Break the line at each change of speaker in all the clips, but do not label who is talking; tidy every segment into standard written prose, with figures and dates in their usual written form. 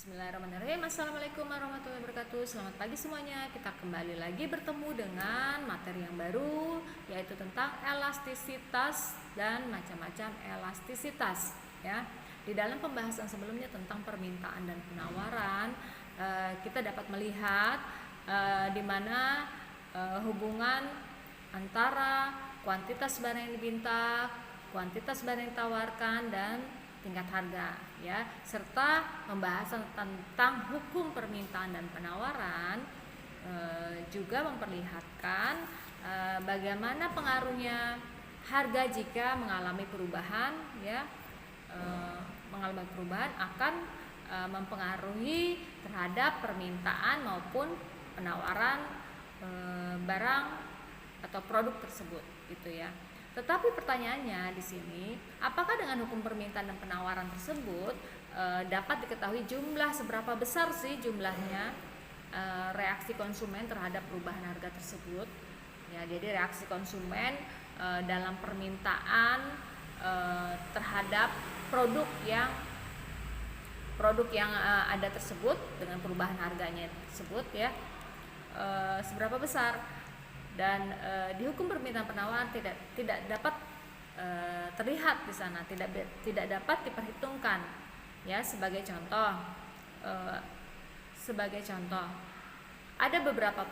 Bismillahirrahmanirrahim. Assalamualaikum warahmatullahi wabarakatuh. Selamat pagi semuanya. Kita kembali lagi bertemu dengan materi yang baru, yaitu tentang elastisitas dan macam-macam elastisitas. Ya, di dalam pembahasan sebelumnya tentang permintaan dan penawaran, kita dapat melihat di mana hubungan antara kuantitas barang yang diminta, kuantitas barang yang ditawarkan, dan tingkat harga, ya, serta pembahasan tentang hukum permintaan dan penawaran juga memperlihatkan bagaimana pengaruhnya harga jika mengalami perubahan, ya, mengalami perubahan akan mempengaruhi terhadap permintaan maupun penawaran barang atau produk tersebut, gitu ya. Tetapi pertanyaannya di sini, apakah dengan hukum permintaan dan penawaran tersebut dapat diketahui seberapa besar sih jumlahnya reaksi konsumen terhadap perubahan harga tersebut? Ya, jadi reaksi konsumen dalam permintaan terhadap produk yang ada tersebut dengan perubahan harganya tersebut, ya, seberapa besar? Dan di hukum permintaan penawaran tidak dapat terlihat di sana, tidak dapat diperhitungkan, ya. Sebagai contoh ada beberapa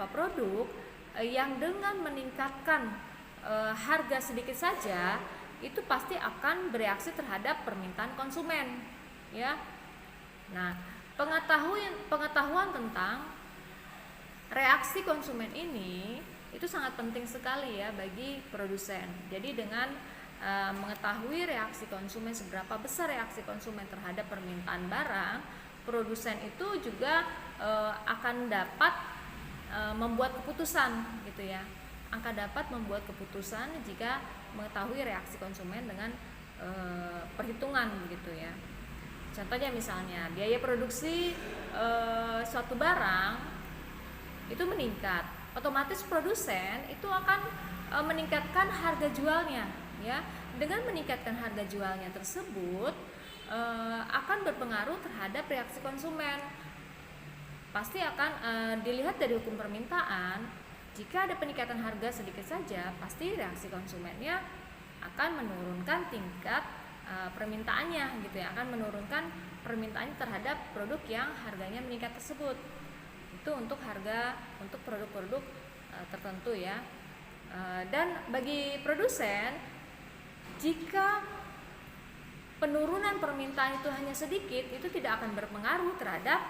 produk yang dengan meningkatkan harga sedikit saja itu pasti akan bereaksi terhadap permintaan konsumen, ya. Nah, pengetahuan tentang reaksi konsumen ini itu sangat penting sekali, ya, bagi produsen. Jadi dengan mengetahui reaksi konsumen, seberapa besar reaksi konsumen terhadap permintaan barang, produsen itu juga akan dapat membuat keputusan, gitu ya. Akan dapat membuat keputusan jika mengetahui reaksi konsumen dengan perhitungan, begitu ya. Contohnya misalnya biaya produksi suatu barang itu meningkat, otomatis produsen itu akan meningkatkan harga jualnya, ya. Dengan meningkatkan harga jualnya tersebut akan berpengaruh terhadap reaksi konsumen. Pasti akan dilihat dari hukum permintaan, jika ada peningkatan harga sedikit saja, pasti reaksi konsumennya akan menurunkan tingkat permintaannya, gitu ya, akan menurunkan permintaannya terhadap produk yang harganya meningkat tersebut. Itu untuk produk-produk tertentu, ya. Dan bagi produsen, jika penurunan permintaan itu hanya sedikit, itu tidak akan berpengaruh terhadap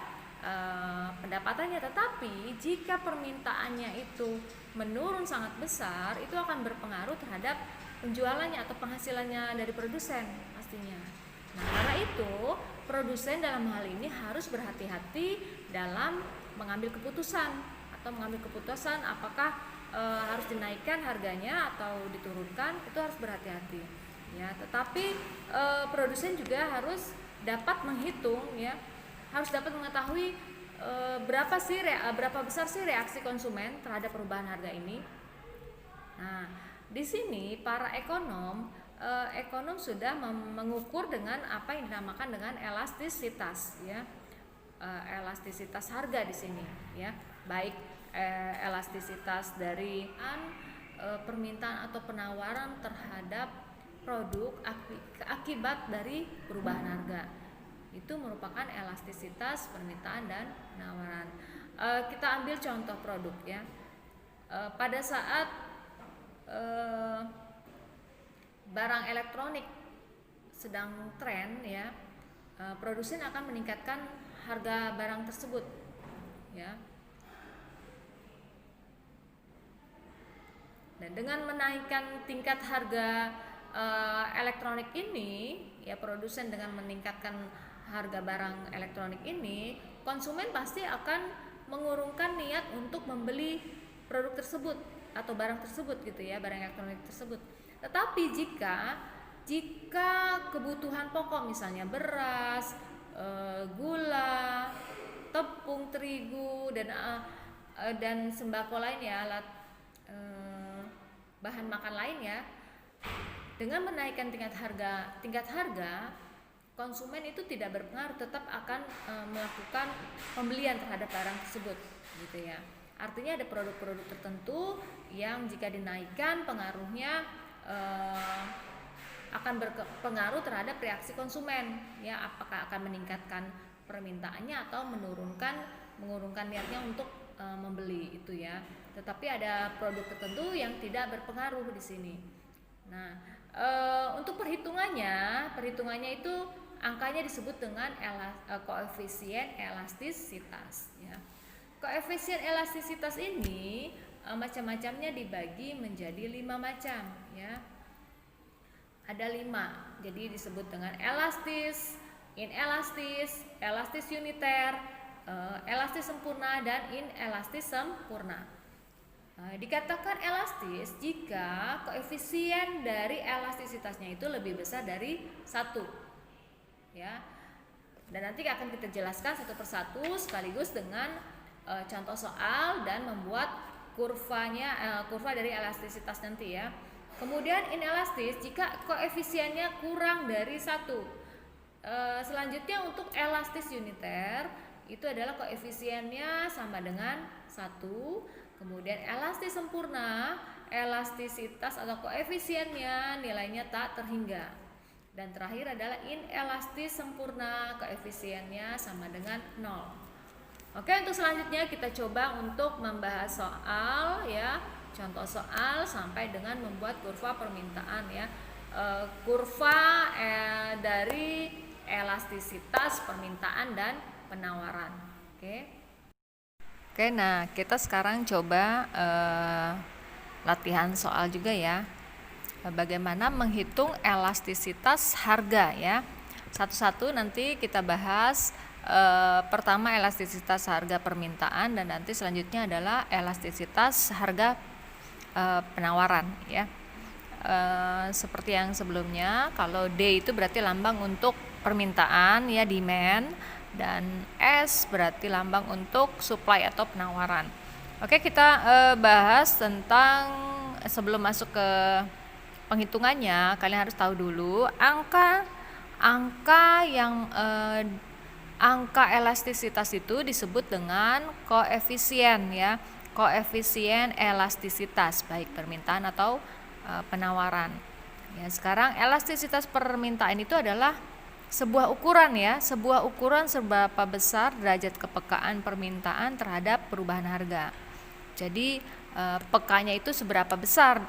pendapatannya. Tetapi jika permintaannya itu menurun sangat besar, itu akan berpengaruh terhadap penjualannya atau penghasilannya dari produsen pastinya. Nah, karena itu produsen dalam hal ini harus berhati-hati dalam mengambil keputusan apakah harus dinaikkan harganya atau diturunkan, itu harus berhati-hati, ya. Tetapi produsen juga harus dapat menghitung, ya, harus dapat mengetahui berapa besar sih reaksi konsumen terhadap perubahan harga ini. Nah, di sini para ekonom sudah mengukur dengan apa yang dinamakan dengan elastisitas, ya. Elastisitas harga di sini, ya, baik elastisitas dari permintaan atau penawaran terhadap produk akibat dari perubahan harga. Itu merupakan elastisitas permintaan dan penawaran. Kita ambil contoh produk, ya. Pada saat barang elektronik sedang tren, ya, produsen akan meningkatkan harga barang tersebut, ya. Dan dengan menaikkan tingkat harga elektronik ini, ya, produsen dengan meningkatkan harga barang elektronik ini, konsumen pasti akan mengurungkan niat untuk membeli produk tersebut atau barang tersebut, gitu ya, barang elektronik tersebut. Tetapi jika kebutuhan pokok, misalnya beras, gula, tepung terigu, dan sembako lain, ya, bahan makan lain, ya, dengan menaikkan tingkat harga, konsumen itu tidak berpengaruh, tetap akan melakukan pembelian terhadap barang tersebut gitu ya. Artinya ada produk-produk tertentu yang jika dinaikkan pengaruhnya akan berpengaruh terhadap reaksi konsumen ya, apakah akan meningkatkan permintaannya atau mengurungkan niatnya untuk membeli itu ya. Tetapi ada produk tertentu yang tidak berpengaruh di sini. Nah, untuk perhitungannya itu angkanya disebut dengan koefisien elastisitas ya. Koefisien elastisitas ini macam-macamnya dibagi menjadi 5 macam ya. Ada 5. Jadi disebut dengan elastis, inelastis, elastis uniter, elastis sempurna, dan inelastis sempurna. Dikatakan elastis jika koefisien dari elastisitasnya itu lebih besar dari 1 ya. Dan nanti akan kita jelaskan satu persatu sekaligus dengan contoh soal dan membuat kurva dari elastisitas nanti ya. Kemudian inelastis jika koefisiennya kurang dari 1. Selanjutnya untuk elastis uniter itu adalah koefisiennya sama dengan 1. Kemudian elastis sempurna, elastisitas atau koefisiennya nilainya tak terhingga. Dan terakhir adalah inelastis sempurna, koefisiennya sama dengan 0. Oke, untuk selanjutnya kita coba untuk membahas soal ya, contoh soal sampai dengan membuat kurva permintaan ya, kurva dari elastisitas permintaan dan penawaran. Oke, nah kita sekarang coba latihan soal juga ya. Bagaimana menghitung elastisitas harga ya. Satu-satu nanti kita bahas. Pertama elastisitas harga permintaan dan nanti selanjutnya adalah elastisitas harga penawaran ya. Seperti yang sebelumnya, kalau D itu berarti lambang untuk permintaan ya, demand, dan S berarti lambang untuk supply atau penawaran. Oke, kita bahas tentang, sebelum masuk ke penghitungannya, kalian harus tahu dulu angka elastisitas itu disebut dengan koefisien ya, koefisien elastisitas baik permintaan atau penawaran. Ya, sekarang elastisitas permintaan itu adalah sebuah ukuran ya, sebuah ukuran seberapa besar derajat kepekaan permintaan terhadap perubahan harga. Jadi pekanya itu seberapa besar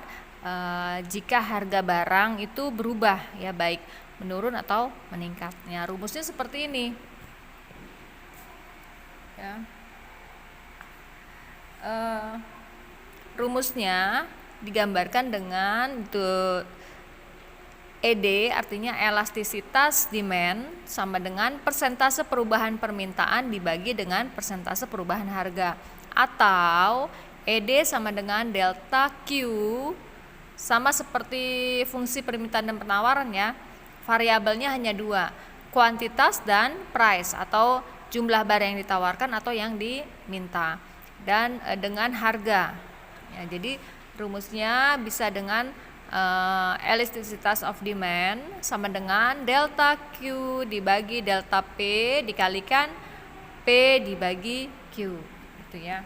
jika harga barang itu berubah ya, baik menurun atau meningkat. Ya, rumusnya seperti ini. Ya. Rumusnya digambarkan dengan itu ED, artinya elastisitas demand sama dengan persentase perubahan permintaan dibagi dengan persentase perubahan harga, atau ED sama dengan delta Q, sama seperti fungsi permintaan dan penawaran ya, variabelnya hanya 2, kuantitas dan price atau jumlah barang yang ditawarkan atau yang diminta, dan dengan harga ya. Jadi rumusnya bisa dengan elasticitas of demand sama dengan delta Q dibagi delta P dikalikan P dibagi Q gitu ya.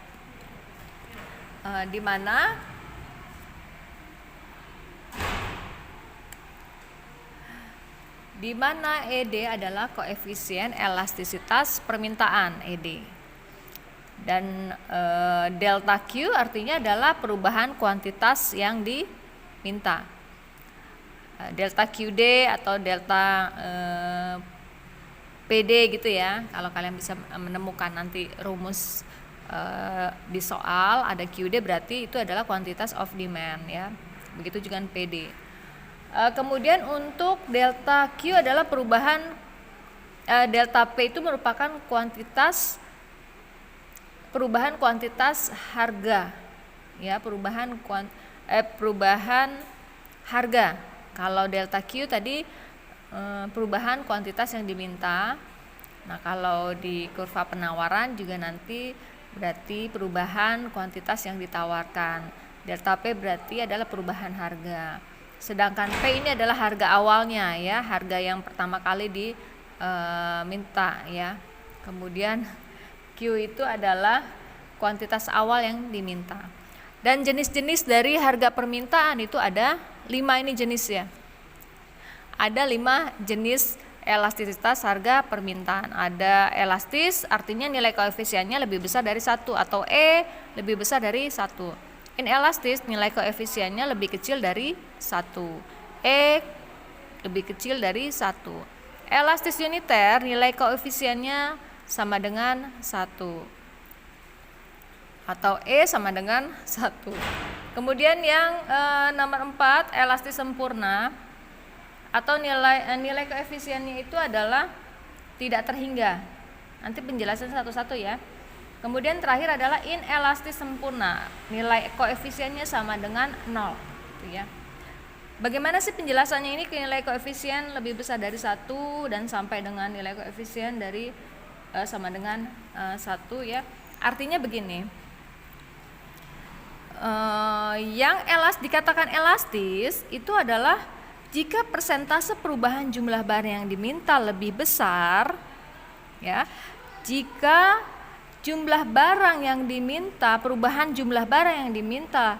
Di mana ED adalah koefisien elastisitas permintaan ED, dan delta Q artinya adalah perubahan kuantitas yang diminta. Delta QD atau delta PD gitu ya, kalau kalian bisa menemukan nanti rumus di soal ada QD berarti itu adalah kuantitas of demand ya, begitu juga PD. Kemudian untuk delta Q adalah perubahan delta P itu merupakan perubahan kuantitas harga ya, perubahan harga. Kalau delta Q tadi perubahan kuantitas yang diminta. Nah, kalau di kurva penawaran juga nanti berarti perubahan kuantitas yang ditawarkan. Delta P berarti adalah perubahan harga. Sedangkan P ini adalah harga awalnya ya, harga yang pertama kali diminta ya. Kemudian Q itu adalah kuantitas awal yang diminta. Dan jenis-jenis dari harga permintaan itu ada 5 ini jenis ya. Ada 5 jenis elastisitas harga permintaan. Ada elastis, artinya nilai koefisiennya lebih besar dari 1, atau E lebih besar dari 1. Inelastis, nilai koefisiennya lebih kecil dari 1. E lebih kecil dari 1. Elastis uniter, nilai koefisiennya sama dengan 1. Atau E sama dengan 1. Kemudian yang nomor 4, elastis sempurna, atau nilai koefisiennya itu adalah tidak terhingga. Nanti penjelasan satu-satu ya. Kemudian terakhir adalah inelastis sempurna, nilai koefisiennya sama dengan 0 gitu ya. Bagaimana sih penjelasannya ini? Nilai koefisien lebih besar dari 1 dan sampai dengan nilai koefisien dari sama dengan 1 ya. Artinya begini, yang dikatakan elastis itu adalah jika persentase perubahan jumlah barang yang diminta lebih besar ya. Jika jumlah barang yang diminta, perubahan jumlah barang yang diminta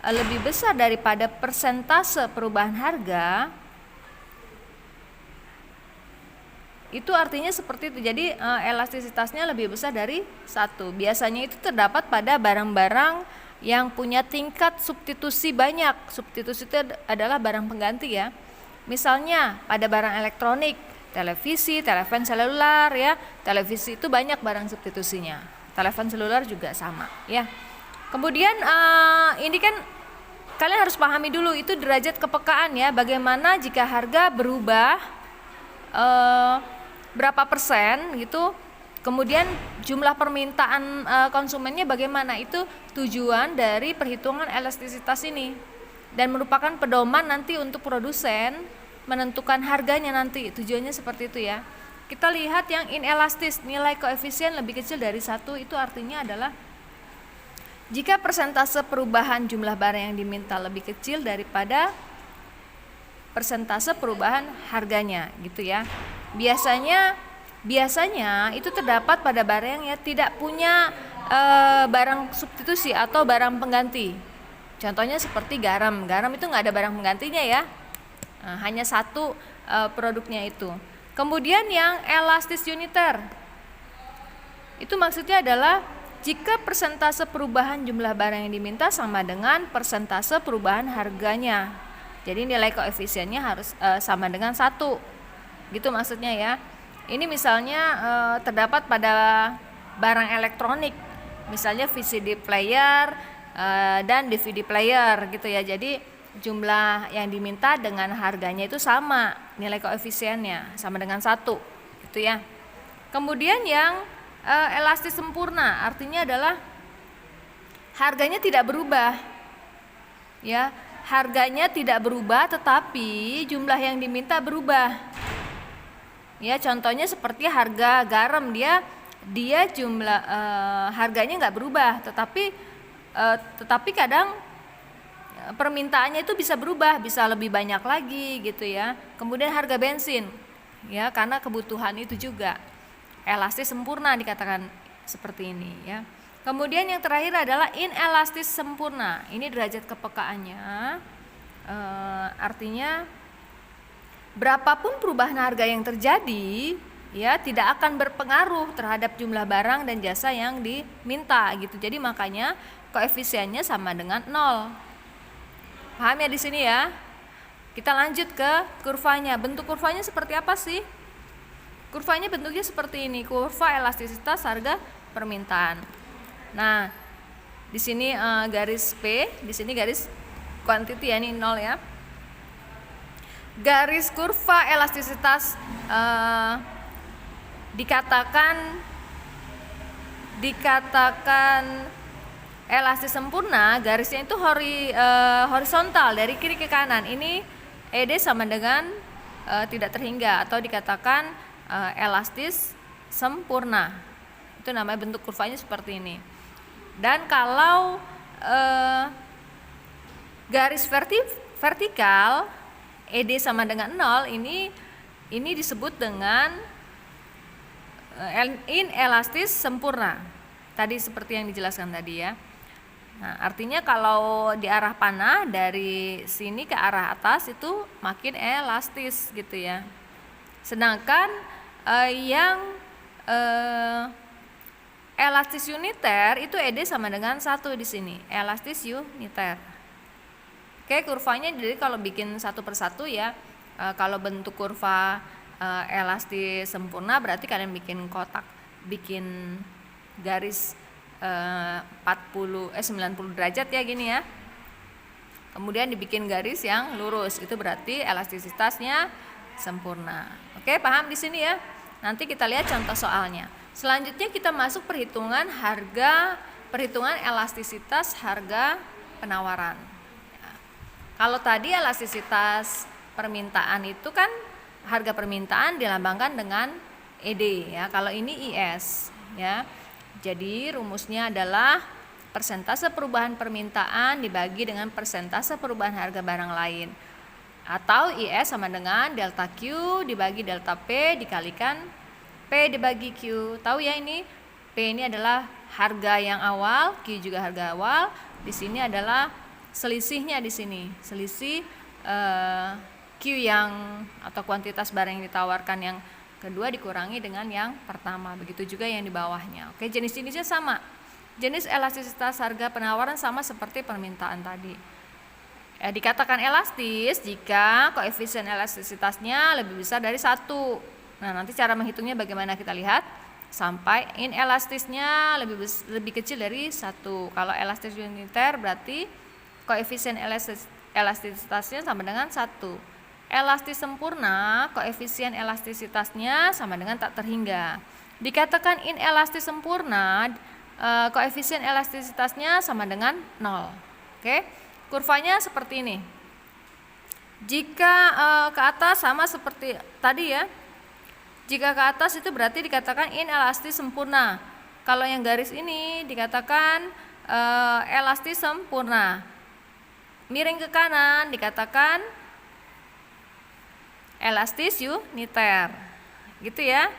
lebih besar daripada persentase perubahan harga, itu artinya seperti itu. Jadi elastisitasnya lebih besar dari 1. Biasanya itu terdapat pada barang-barang yang punya tingkat substitusi banyak. Substitusi itu adalah barang pengganti ya. Misalnya pada barang elektronik, televisi, telepon seluler ya. Televisi itu banyak barang substitusinya. Telepon seluler juga sama ya. Kemudian ini kan kalian harus pahami dulu itu derajat kepekaan ya. Bagaimana jika harga berubah berapa persen gitu. Kemudian jumlah permintaan konsumennya bagaimana, itu tujuan dari perhitungan elastisitas ini. Dan merupakan pedoman nanti untuk produsen menentukan harganya nanti. Tujuannya seperti itu ya. Kita lihat yang inelastis, nilai koefisien lebih kecil dari 1, itu artinya adalah jika persentase perubahan jumlah barang yang diminta lebih kecil daripada persentase perubahan harganya gitu ya. Biasanya itu terdapat pada barang yang tidak punya barang substitusi atau barang pengganti. Contohnya seperti garam. Garam itu nggak ada barang penggantinya ya. Hanya satu produknya itu. Kemudian yang elastis uniter, itu maksudnya adalah jika persentase perubahan jumlah barang yang diminta sama dengan persentase perubahan harganya. Jadi nilai koefisiennya harus sama dengan 1. Gitu maksudnya ya. Ini misalnya terdapat pada barang elektronik, misalnya VCD player dan DVD player gitu ya. Jadi jumlah yang diminta dengan harganya itu sama, nilai koefisiennya sama dengan 1 gitu ya. Kemudian yang elastis sempurna artinya adalah harganya tidak berubah ya, harganya tidak berubah tetapi jumlah yang diminta berubah ya. Contohnya seperti harga garam, dia jumlah harganya nggak berubah tetapi kadang permintaannya itu bisa berubah, bisa lebih banyak lagi gitu ya. Kemudian harga bensin ya, karena kebutuhan itu juga elastis sempurna dikatakan seperti ini ya. Kemudian yang terakhir adalah inelastis sempurna. Ini derajat kepekaannya artinya berapapun perubahan harga yang terjadi ya tidak akan berpengaruh terhadap jumlah barang dan jasa yang diminta gitu. Jadi makanya koefisiennya sama dengan 0. Paham ya di sini ya? Kita lanjut ke kurvanya. Bentuk kurvanya seperti apa sih? Kurvanya bentuknya seperti ini, kurva elastisitas harga permintaan. Nah, di sini garis P, di sini garis quantity ya, ini 0 ya. Garis kurva elastisitas dikatakan elastis sempurna, garisnya itu horizontal dari kiri ke kanan. Ini ED sama dengan tidak terhingga atau dikatakan elastis sempurna. Itu namanya bentuk kurvanya seperti ini. Dan kalau garis vertikal, ED sama dengan 0, ini disebut dengan inelastis sempurna. Tadi seperti yang dijelaskan tadi ya. Nah, artinya kalau di arah panah dari sini ke arah atas itu makin elastis gitu ya. Sedangkan yang elastis uniter itu ED sama dengan 1 di sini, elastis uniter. Oke, kurvanya jadi kalau bikin satu persatu ya, kalau bentuk kurva elastis sempurna berarti kalian bikin kotak, bikin garis 90 derajat ya gini ya. Kemudian dibikin garis yang lurus, itu berarti elastisitasnya sempurna. Oke, paham di sini ya? Nanti kita lihat contoh soalnya. Selanjutnya kita masuk perhitungan elastisitas harga penawaran. Ya. Kalau tadi elastisitas permintaan itu kan harga permintaan dilambangkan dengan ED ya. Kalau ini IS ya. Jadi rumusnya adalah persentase perubahan permintaan dibagi dengan persentase perubahan harga barang lain. Atau IS sama dengan delta Q dibagi delta P dikalikan P dibagi Q. Tahu ya ini P ini adalah harga yang awal, Q juga harga awal. Di sini adalah selisihnya di sini. Selisih Q yang atau kuantitas barang yang ditawarkan yang kedua dikurangi dengan yang pertama. Begitu juga yang di bawahnya. Oke, jenis-jenisnya sama. Jenis elastisitas harga penawaran sama seperti permintaan tadi. Dikatakan elastis jika koefisien elastisitasnya lebih besar dari 1. Nah, nanti cara menghitungnya bagaimana kita lihat. Sampai inelastisnya lebih kecil dari 1. Kalau elastis uniter berarti koefisien elastisitasnya sama dengan 1. Elastis sempurna, koefisien elastisitasnya sama dengan tak terhingga. Dikatakan inelastis sempurna, koefisien elastisitasnya sama dengan 0. Oke. Kurvanya seperti ini. Jika ke atas sama seperti tadi ya. Jika ke atas itu berarti dikatakan inelastis sempurna. Kalau yang garis ini dikatakan elastis sempurna. Miring ke kanan dikatakan elastis uniter. Gitu ya.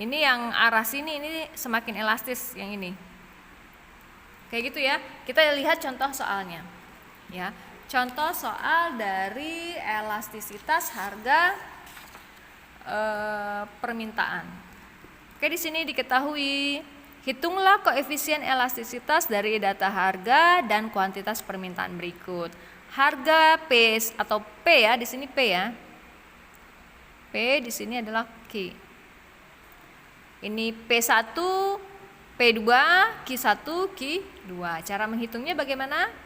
Ini yang arah sini ini semakin elastis yang ini. Kayak gitu ya. Kita lihat contoh soalnya. Ya, contoh soal dari elastisitas harga permintaan. Oke, di sini diketahui hitunglah koefisien elastisitas dari data harga dan kuantitas permintaan berikut. Harga P atau P ya, di sini P ya. P di sini adalah Q. Ini P1, P2, Q1, Q2. Cara menghitungnya bagaimana?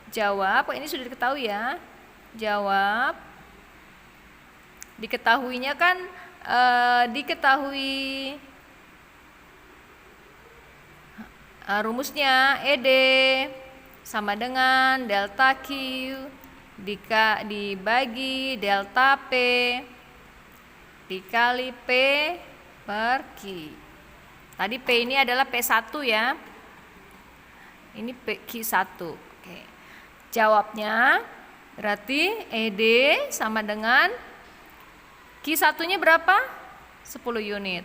Jawab, ini sudah diketahui ya. Jawab. Diketahuinya kan diketahui rumusnya ED sama dengan delta Q dibagi delta P dikali P per Q. Tadi P ini adalah P1 ya. Ini Q1. Jawabnya berarti ED sama dengan Q1-nya berapa? 10 unit.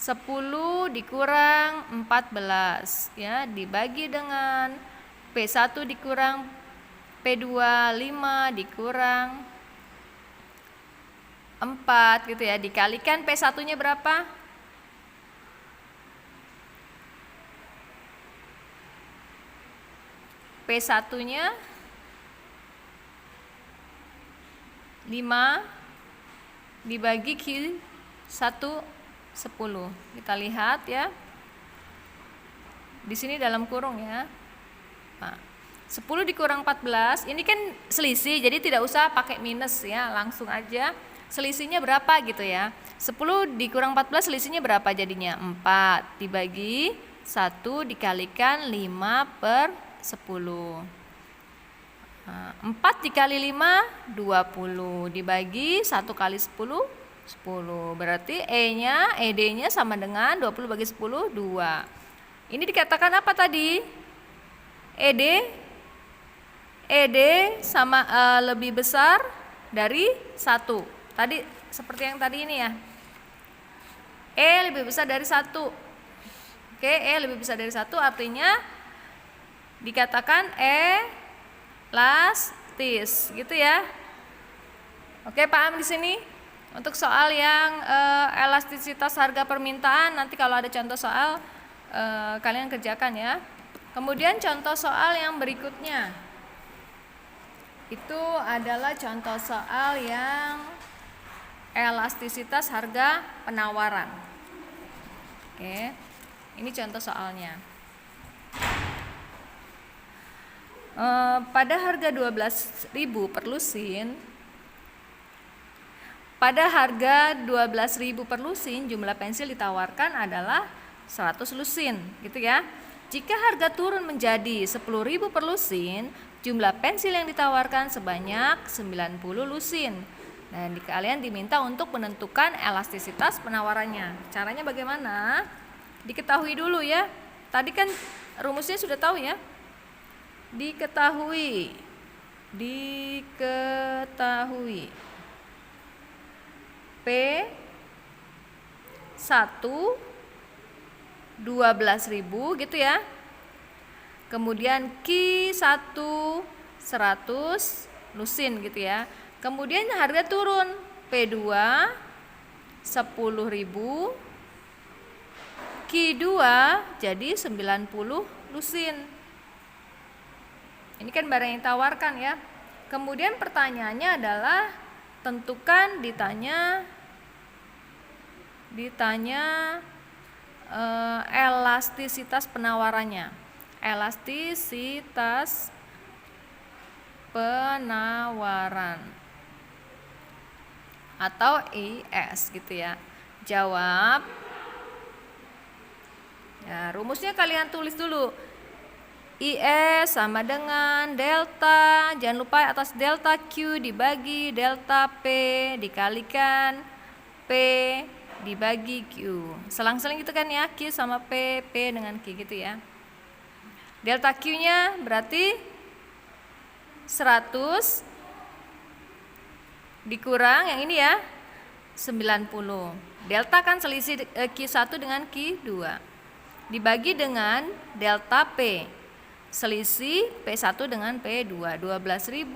10 dikurang 14 ya, dibagi dengan P1 dikurang P2, 5 dikurang 4 gitu ya, dikalikan P1-nya berapa? P1-nya 5 dibagi Q1 10. Kita lihat ya. Di sini dalam kurung ya. Nah, 10 dikurang 14, ini kan selisih, jadi tidak usah pakai minus ya, langsung aja selisihnya berapa gitu ya. 10 dikurang 14 selisihnya berapa jadinya? 4 dibagi 1 dikalikan 5 per 10. 4 dikali 5 20 dibagi 1 kali 10 10. Berarti ED-nya sama dengan 20 bagi 10 2. Ini dikatakan apa tadi? ED sama lebih besar dari 1. Tadi seperti yang tadi ini ya. E lebih besar dari 1. Oke, E lebih besar dari 1 artinya dikatakan elastis, gitu ya. Oke, paham di sini? Untuk soal yang elastisitas harga permintaan, nanti kalau ada contoh soal kalian kerjakan ya. Kemudian contoh soal yang berikutnya itu adalah contoh soal yang elastisitas harga penawaran. Oke, ini contoh soalnya. Pada harga 12.000 per lusin, jumlah pensil ditawarkan adalah 100 lusin, gitu ya. Jika harga turun menjadi 10.000 per lusin, jumlah pensil yang ditawarkan sebanyak 90 lusin. Dan kalian diminta untuk menentukan elastisitas penawarannya. Caranya bagaimana? Diketahui dulu ya. Tadi kan rumusnya sudah tahu ya. Diketahui. P1 12.000 gitu ya. Kemudian Q1 100 lusin gitu ya. Kemudian harga turun, P2 10.000, Q2 jadi 90 lusin. Ini kan barang yang ditawarkan ya. Kemudian pertanyaannya adalah tentukan ditanya elastisitas penawarannya. Elastisitas penawaran atau IS gitu ya. Jawab. Ya, rumusnya kalian tulis dulu. IS sama dengan delta, jangan lupa atas delta Q dibagi delta P dikalikan P dibagi Q. Selang-seling gitu kan ya, Q sama P, P dengan Q gitu ya. Delta Q-nya berarti 100 dikurang yang ini ya 90. Delta kan selisih Q1 dengan Q2 dibagi dengan delta P selisih P1 dengan P2. 12.000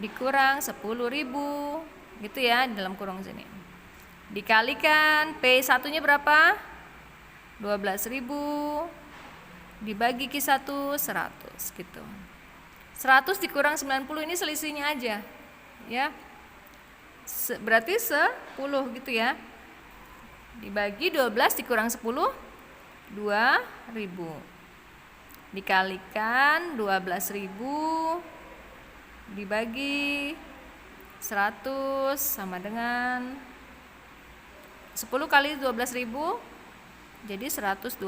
dikurang 10.000 gitu ya, di dalam kurung sini dikalikan P1 nya berapa? 12.000 dibagi Q1 100 gitu. 100 dikurang 90 ini selisihnya aja ya, berarti 10 gitu ya. Dibagi 12 dikurang 10 2.000 dikalikan 12.000 dibagi 100 sama dengan 10 kali 12.000 jadi 120.000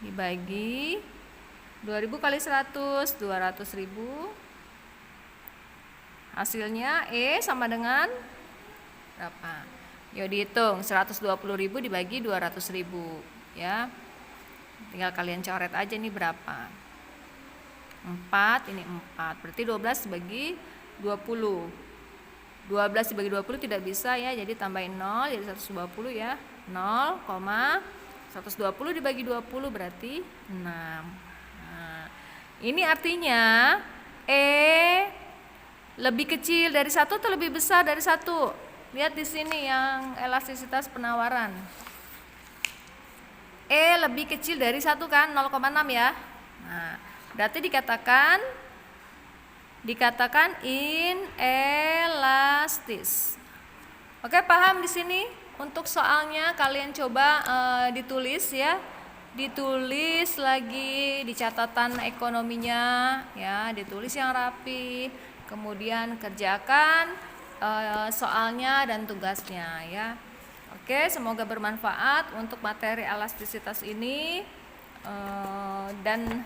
dibagi 2.000 kali 100 200.000. Hasilnya E sama dengan berapa? Yuk dihitung, 120.000 dibagi 200.000 ya. Tinggal kalian coret aja nih berapa. 4, ini 4. Berarti 12 dibagi 20. 12 dibagi 20 tidak bisa ya, jadi tambahin 0 jadi 120 ya. 0,120 dibagi 20 berarti 6. Nah, ini artinya E lebih kecil dari 1 atau lebih besar dari 1? Lihat di sini yang elastisitas penawaran. E lebih kecil dari 1 kan, 0,6 ya. Nah, berarti dikatakan inelastis. Oke, paham di sini? Untuk soalnya kalian coba ditulis ya. Ditulis lagi di catatan ekonominya ya, ditulis yang rapi. Kemudian kerjakan soalnya dan tugasnya ya. Oke, semoga bermanfaat untuk materi elastisitas ini dan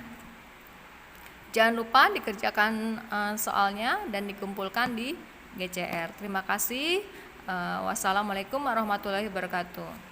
jangan lupa dikerjakan soalnya dan dikumpulkan di GCR. Terima kasih. Wassalamualaikum warahmatullahi wabarakatuh.